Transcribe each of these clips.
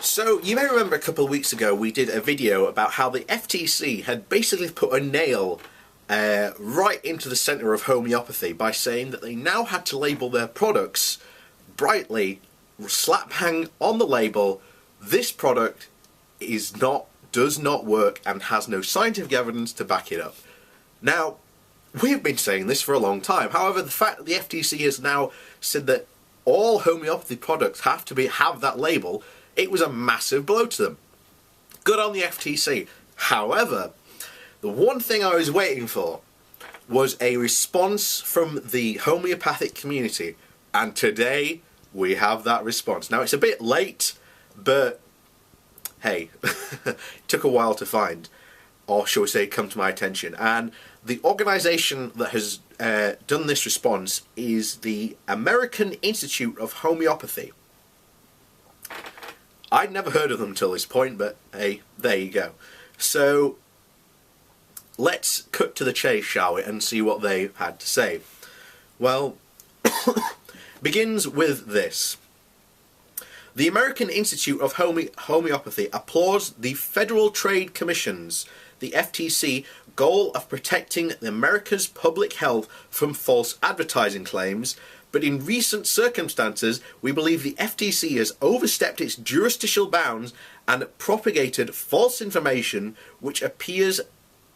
So, you may remember a couple of weeks ago we did a video about how the FTC had basically put a nail right into the centre of homeopathy by saying that they now had to label their products brightly, slap bang on the label, this product does not work and has no scientific evidence to back it up. Now, we've been saying this for a long time. However, the fact that the FTC has now said that all homeopathy products have that label, it was a massive blow to them. Good on the FTC. However, the one thing I was waiting for was a response from the homeopathic community, and today we have that response. Now, it's a bit late, but hey, it took a while to find, or shall we say, come to my attention. And the organisation that has done this response is the American Institute of Homeopathy. I'd never heard of them until this point, but hey, there you go. So, let's cut to the chase, shall we, and see what they had to say. Well, begins with this. The American Institute of Homeopathy applauds the Federal Trade Commission's, the FTC, goal of protecting America's public health from false advertising claims, but in recent circumstances, we believe the FTC has overstepped its jurisdictional bounds and propagated false information which appears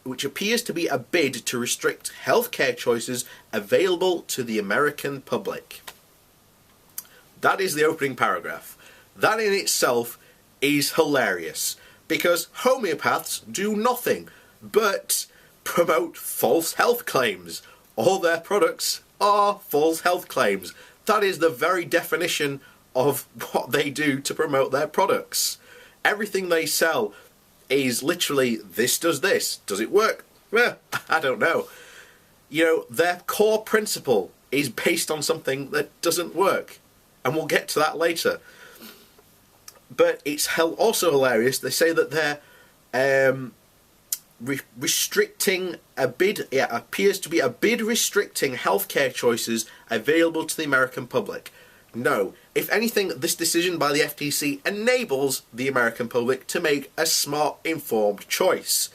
to be a bid to restrict healthcare choices available to the American public. That is the opening paragraph. That in itself is hilarious, because homeopaths do nothing but promote false health claims. All their products are false health claims. That is the very definition of what they do to promote their products. Everything they sell is literally, this does this. Does it work? Well, I don't know. You know, their core principle is based on something that doesn't work. And we'll get to that later. But it's also hilarious. They say that they're restricting a bid. Yeah, appears to be a bid restricting healthcare choices available to the American public. No, if anything, this decision by the FTC enables the American public to make a smart, informed choice.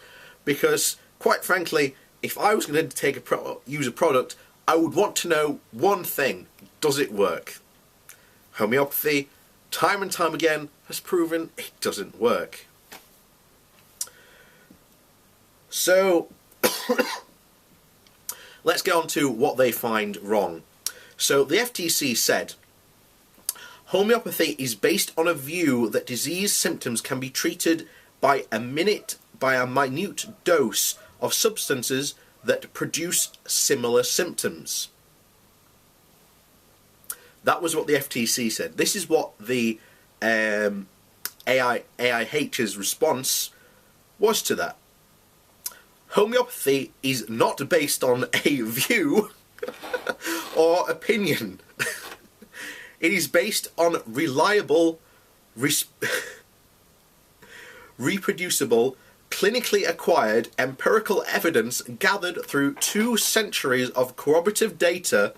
Because, quite frankly, if I was going to use a product, I would want to know one thing: does it work? Homeopathy, time and time again, has proven it doesn't work. So, let's get on to what they find wrong. So, the FTC said, homeopathy is based on a view that disease symptoms can be treated by a minute dose of substances that produce similar symptoms. That was what the FTC said. This is what the AIH's response was to that. Homeopathy is not based on a view or opinion. It is based on reliable, reproducible, clinically acquired empirical evidence gathered through 2 centuries of corroborative data,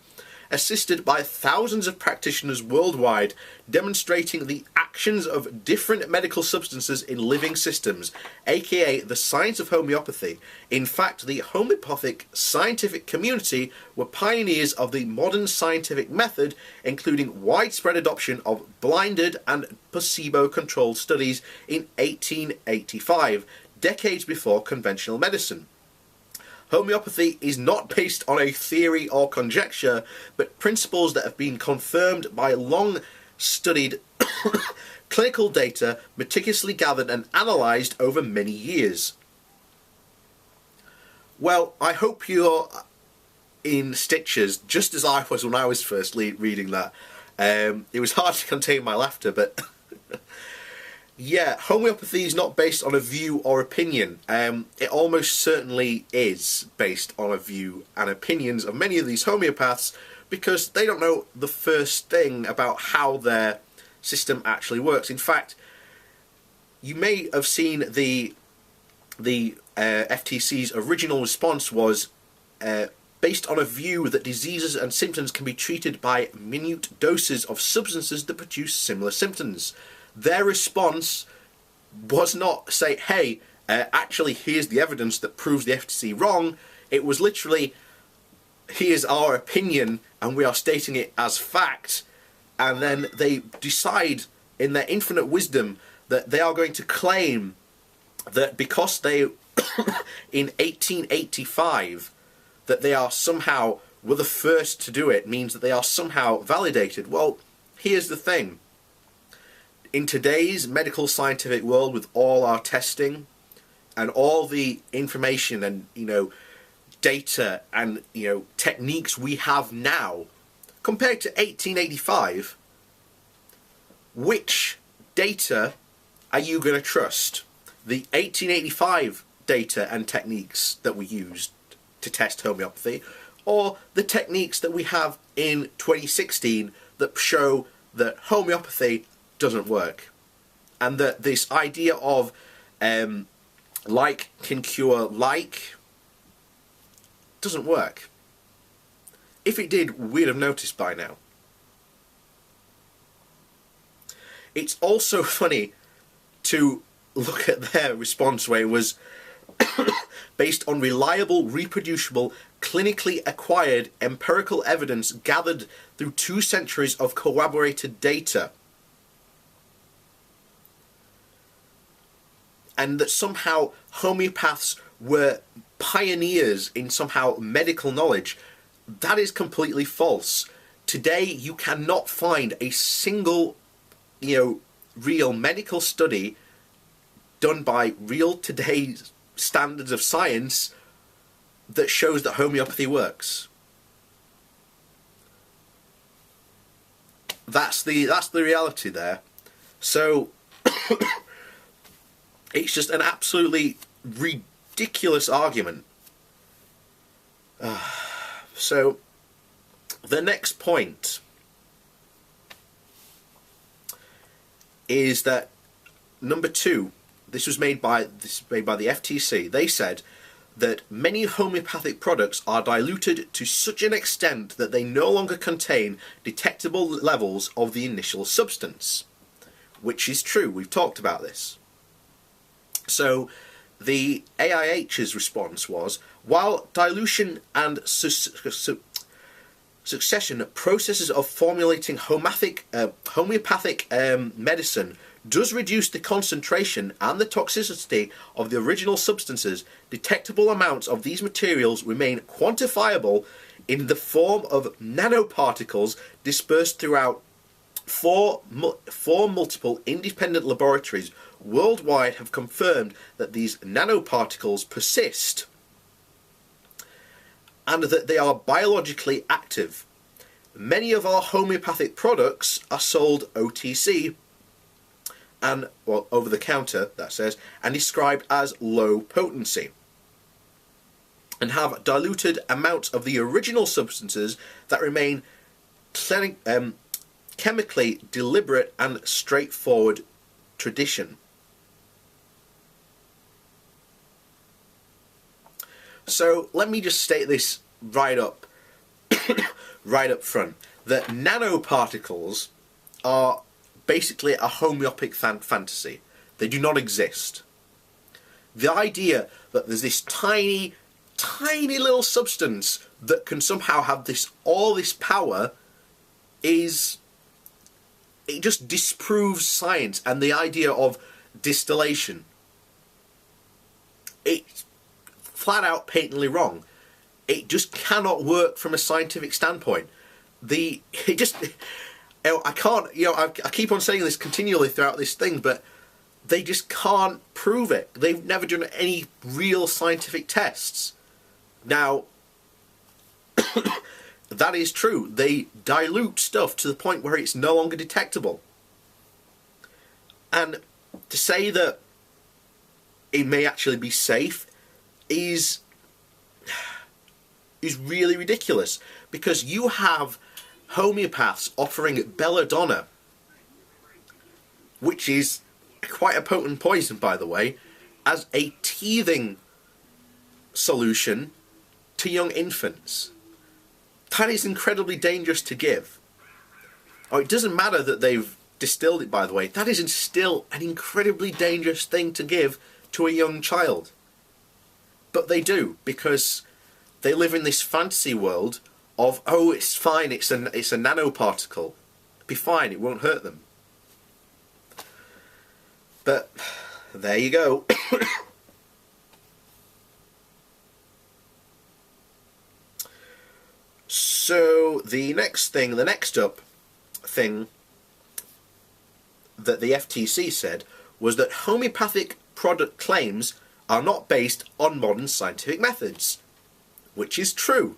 assisted by thousands of practitioners worldwide, demonstrating the actions of different medical substances in living systems, aka the science of homeopathy. In fact, the homeopathic scientific community were pioneers of the modern scientific method, including widespread adoption of blinded and placebo-controlled studies in 1885, decades before conventional medicine. Homeopathy is not based on a theory or conjecture, but principles that have been confirmed by long-studied clinical data meticulously gathered and analysed over many years. Well, I hope you're in stitches, just as I was when I was first reading that. It was hard to contain my laughter, but yeah, homeopathy is not based on a view or opinion. It almost certainly is based on a view and opinions of many of these homeopaths, because they don't know the first thing about how their system actually works. In fact, you may have seen the FTC's original response was based on a view that diseases and symptoms can be treated by minute doses of substances that produce similar symptoms. their response was not say, hey, actually here's the evidence that proves the FTC wrong. It was literally, here's our opinion and we are stating it as fact. And then they decide in their infinite wisdom that they are going to claim that because they, in 1885, that they are somehow were the first to do it, means that they are somehow validated. Well, here's the thing. In today's medical scientific world, with all our testing and all the information and, data and, techniques we have now, compared to 1885, which data are you going to trust? The 1885 data and techniques that we used to test homeopathy, or the techniques that we have in 2016 that show that homeopathy doesn't work, and that this idea of like can cure like doesn't work. If it did, we'd have noticed by now. It's also funny to look at their response where it was based on reliable, reproducible, clinically acquired empirical evidence gathered through 2 centuries of corroborated data. And that somehow homeopaths were pioneers in somehow medical knowledge. That is completely false. Today you cannot find a single, real medical study done by real today's standards of science that shows that homeopathy works. That's the reality there. So it's just an absolutely ridiculous argument. So the next point is that number 2. This was made by the FTC. They said that many homeopathic products are diluted to such an extent that they no longer contain detectable levels of the initial substance, which is true. We've talked about this. So the AIH's response was, while dilution and succession processes of formulating homeopathic medicine does reduce the concentration and the toxicity of the original substances, detectable amounts of these materials remain quantifiable in the form of nanoparticles dispersed throughout four multiple independent laboratories worldwide have confirmed that these nanoparticles persist and that they are biologically active. Many of our homeopathic products are sold OTC and, well, over the counter, that says, and described as low potency, and have diluted amounts of the original substances that remain chemically deliberate and straightforward tradition. So let me just state this right up front, that nanoparticles are basically a homeopathic fantasy. They do not exist. The idea that there's this tiny little substance that can somehow have all this power it just disproves science and the idea of distillation. It's flat out patently wrong. It just cannot work from a scientific standpoint. I can't, I keep on saying this continually throughout this thing, but they just can't prove it. They've never done any real scientific tests. Now, that is true. They dilute stuff to the point where it's no longer detectable. And to say that it may actually be safe is really ridiculous, because you have homeopaths offering belladonna, which is quite a potent poison, by the way, as a teething solution to young infants. That is incredibly dangerous to give. Oh, it doesn't matter that they've distilled it, by the way, that is still an incredibly dangerous thing to give to a young child. But they do, because they live in this fantasy world of, oh, it's fine, it's a nanoparticle. It'll be fine, it won't hurt them. But there you go. So the next thing that the FTC said was that homeopathic product claims are not based on modern scientific methods, which is true.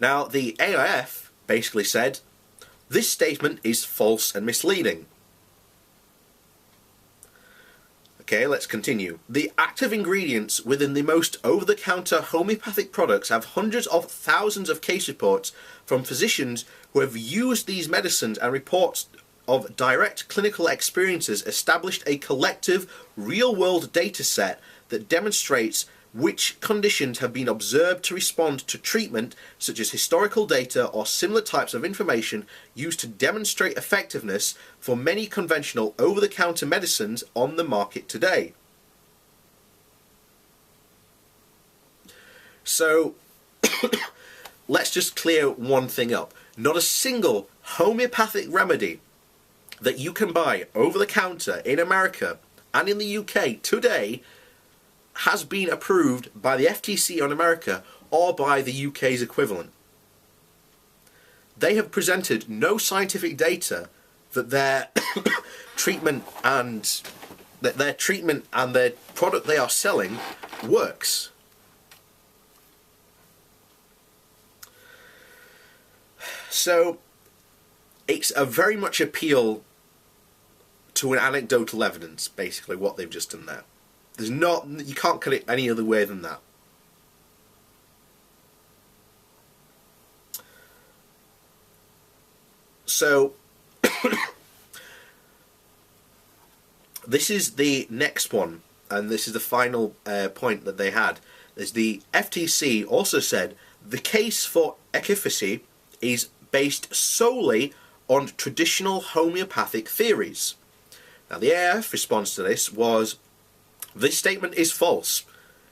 Now, the AIF basically said, this statement is false and misleading. Okay, let's continue. The active ingredients within the most over-the-counter homeopathic products have hundreds of thousands of case reports from physicians who have used these medicines, and reports of direct clinical experiences established a collective real-world data set that demonstrates which conditions have been observed to respond to treatment, such as historical data or similar types of information used to demonstrate effectiveness for many conventional over-the-counter medicines on the market today. So, let's just clear one thing up. Not a single homeopathic remedy that you can buy over-the-counter in America and in the UK today has been approved by the FTC on America or by the UK's equivalent. They have presented no scientific data that their treatment and their product they are selling works. So it's a very much appeal to an anecdotal evidence, basically, what they've just done there. You can't cut it any other way than that. So, this is the next one, and this is the final point that they had. Is the FTC also said the case for efficacy is based solely on traditional homeopathic theories. Now, the AIF response to this was, this statement is false.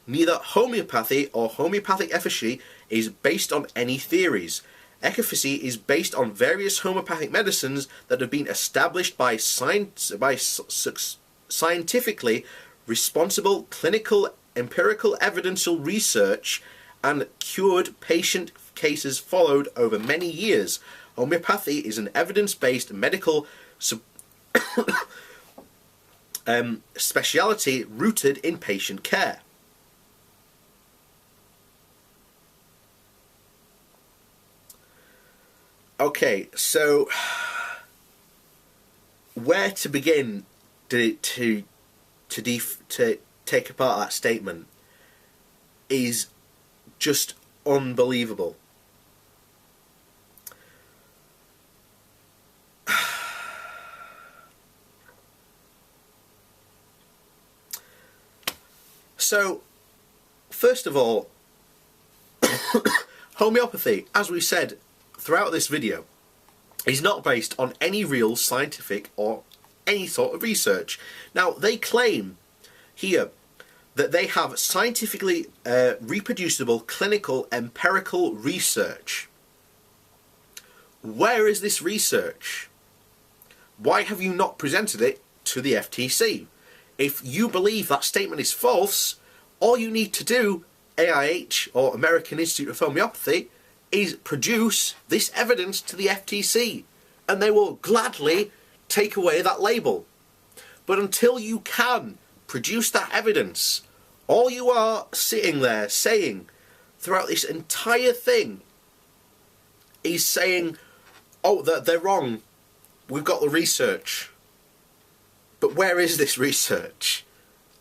Neither homeopathy or homeopathic efficacy is based on any theories. Efficacy is based on various homeopathic medicines that have been established by scientifically responsible clinical empirical evidential research and cured patient cases followed over many years. Homeopathy is an evidence-based medical speciality rooted in patient care. Okay, so where to begin to take apart that statement is just unbelievable. So, first of all, homeopathy, as we said throughout this video, is not based on any real scientific or any sort of research. Now, they claim here that they have scientifically reproducible clinical empirical research. Where is this research? Why have you not presented it to the FTC? If you believe that statement is false, all you need to do, AIH or American Institute of Homeopathy, is produce this evidence to the FTC, and they will gladly take away that label. But until you can produce that evidence, all you are sitting there saying throughout this entire thing is saying, oh, they're wrong, we've got the research. But where is this research?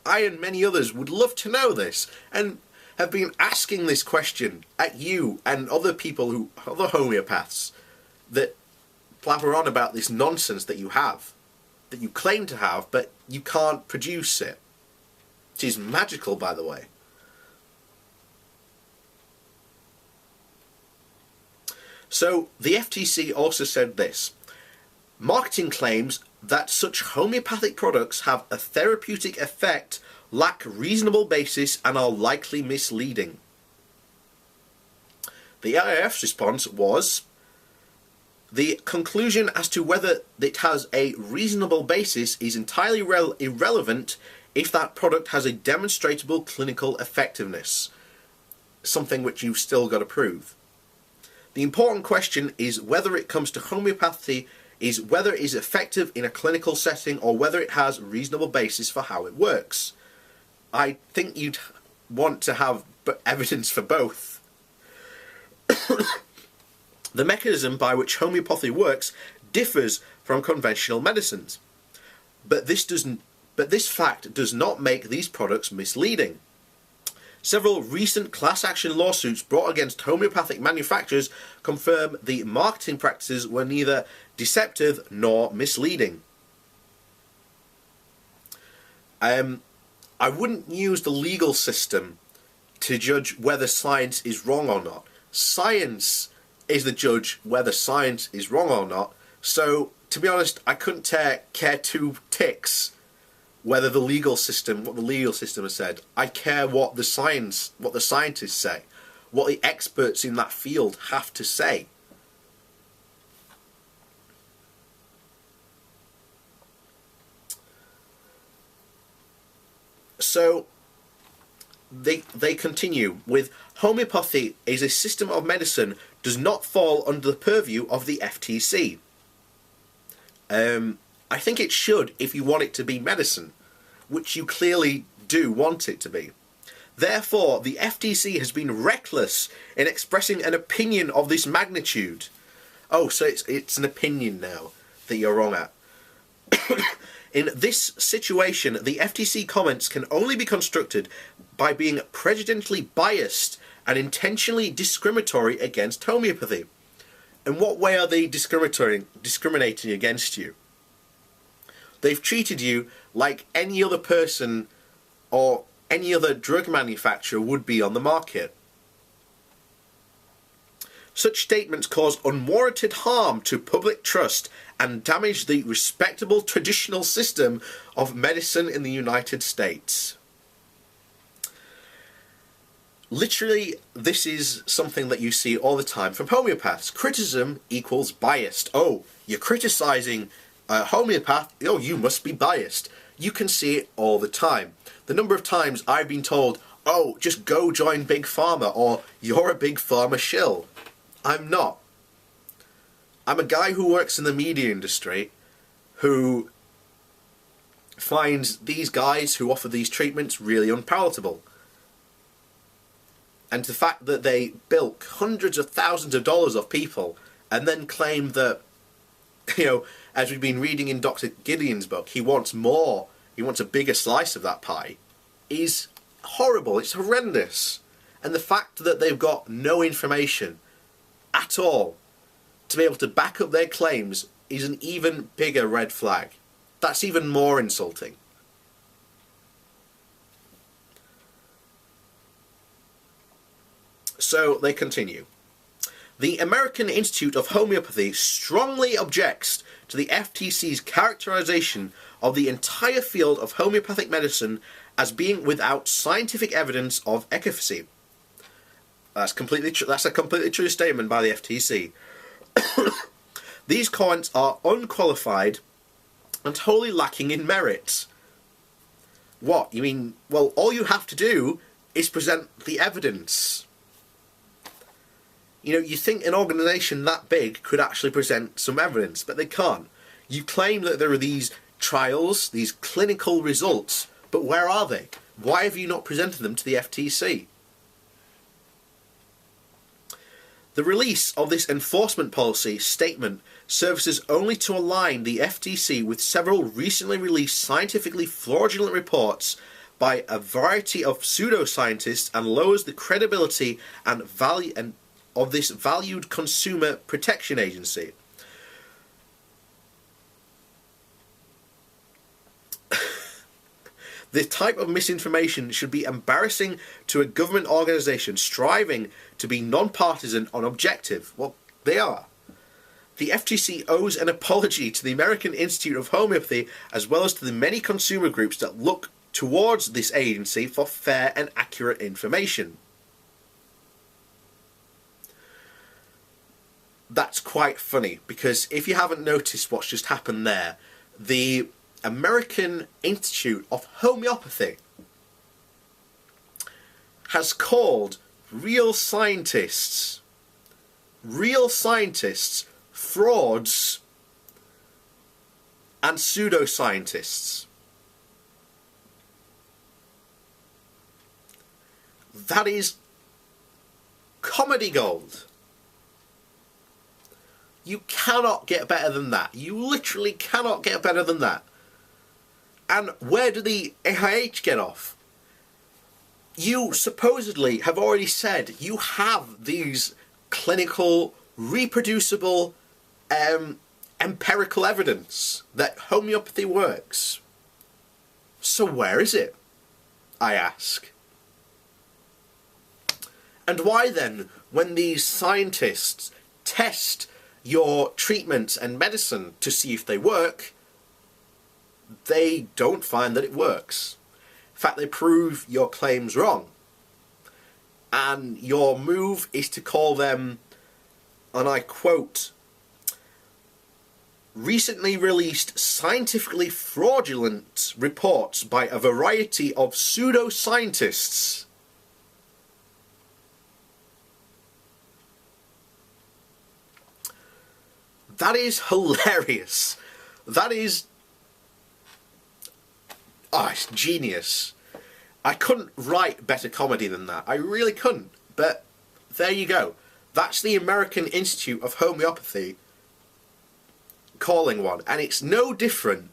I and many others would love to know this, and have been asking this question at you and other people other homeopaths that blabber on about this nonsense that you have, that you claim to have, but you can't produce it. Which is magical, by the way. So, the FTC also said this. Marketing claims that such homeopathic products have a therapeutic effect, lack reasonable basis, and are likely misleading. The AIHS response was, the conclusion as to whether it has a reasonable basis is entirely irrelevant if that product has a demonstrable clinical effectiveness, something which you've still got to prove. The important question is whether it comes to homeopathy is whether it is effective in a clinical setting or whether it has reasonable basis for how it works. I think you'd want to have evidence for both. The mechanism by which homeopathy works differs from conventional medicines, but this fact does not make these products misleading. Several recent class action lawsuits brought against homeopathic manufacturers confirm the marketing practices were neither deceptive nor misleading. I wouldn't use the legal system to judge whether science is wrong or not. Science is the judge whether science is wrong or not. So, to be honest, I couldn't care two ticks whether what the legal system has said. I care what the scientists say, what the experts in that field have to say. So they continue with, homeopathy is a system of medicine, does not fall under the purview of the FTC. I think it should if you want it to be medicine, which you clearly do want it to be. Therefore, the FTC has been reckless in expressing an opinion of this magnitude. Oh, so it's an opinion now that you're wrong at. In this situation, the FTC comments can only be constructed by being prejudicially biased and intentionally discriminatory against homeopathy. In what way are they discriminating against you? They've treated you like any other person or any other drug manufacturer would be on the market. Such statements cause unwarranted harm to public trust and damage the respectable traditional system of medicine in the United States. Literally, this is something that you see all the time from homeopaths. Criticism equals biased. Oh, you're criticizing a homeopath? Oh, you must be biased. You can see it all the time. The number of times I've been told, oh, just go join Big Pharma, or you're a Big Pharma shill. I'm not. I'm a guy who works in the media industry who finds these guys who offer these treatments really unpalatable. And the fact that they bilk hundreds of thousands of dollars off people and then claim that, you know, as we've been reading in Dr. Gideon's book, he wants more, he wants a bigger slice of that pie, is horrible, it's horrendous. And the fact that they've got no information at all to be able to back up their claims is an even bigger red flag. That's even more insulting. So they continue. The American Institute of Homeopathy strongly objects to the FTC's characterization of the entire field of homeopathic medicine as being without scientific evidence of efficacy. That's a completely true statement by the FTC. These comments are unqualified and wholly lacking in merit. What? You mean, well, all you have to do is present the evidence. You know, you think an organisation that big could actually present some evidence, but they can't. You claim that there are these trials, these clinical results, but where are they? Why have you not presented them to the FTC? The release of this enforcement policy statement serves only to align the FTC with several recently released scientifically fraudulent reports by a variety of pseudoscientists and lowers the credibility and value of this valued consumer protection agency. This type of misinformation should be embarrassing to a government organisation striving to be non-partisan and objective. Well, they are. The FTC owes an apology to the American Institute of Homeopathy as well as to the many consumer groups that look towards this agency for fair and accurate information. That's quite funny, because if you haven't noticed what's just happened there, the American Institute of Homeopathy has called real scientists frauds and pseudoscientists. That is comedy gold. You cannot get better than that. You literally cannot get better than that. And where do the AIHS get off? You supposedly have already said you have these clinical, reproducible, empirical evidence that homeopathy works. So where is it? I ask. And why then, when these scientists test your treatments and medicine to see if they work, they don't find that it works? In fact, they prove your claims wrong. And your move is to call them, and I quote, recently released scientifically fraudulent reports by a variety of pseudoscientists. That is hilarious. That is... oh, it's genius. I couldn't write better comedy than that. I really couldn't. But there you go. That's the American Institute of Homeopathy calling one. And it's no different.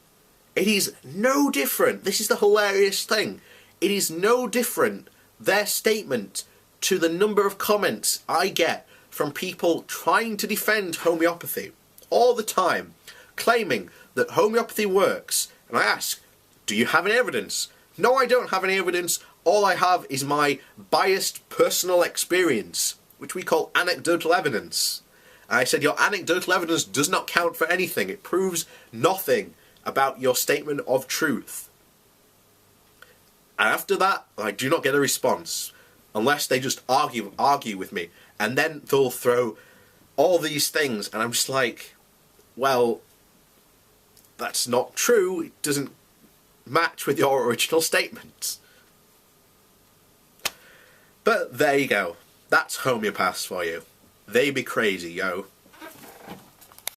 It is no different. This is the hilarious thing. It is no different, their statement, to the number of comments I get from people trying to defend homeopathy all the time, claiming that homeopathy works. And I ask, do you have any evidence? No, I don't have any evidence. All I have is my biased personal experience, which we call anecdotal evidence. And I said, your anecdotal evidence does not count for anything. It proves nothing about your statement of truth. And after that, I do not get a response, unless they just argue with me. And then they'll throw all these things, and I'm just like, well, that's not true. It doesn't match with your original statement. But there you go. That's homeopaths for you. They be crazy, yo.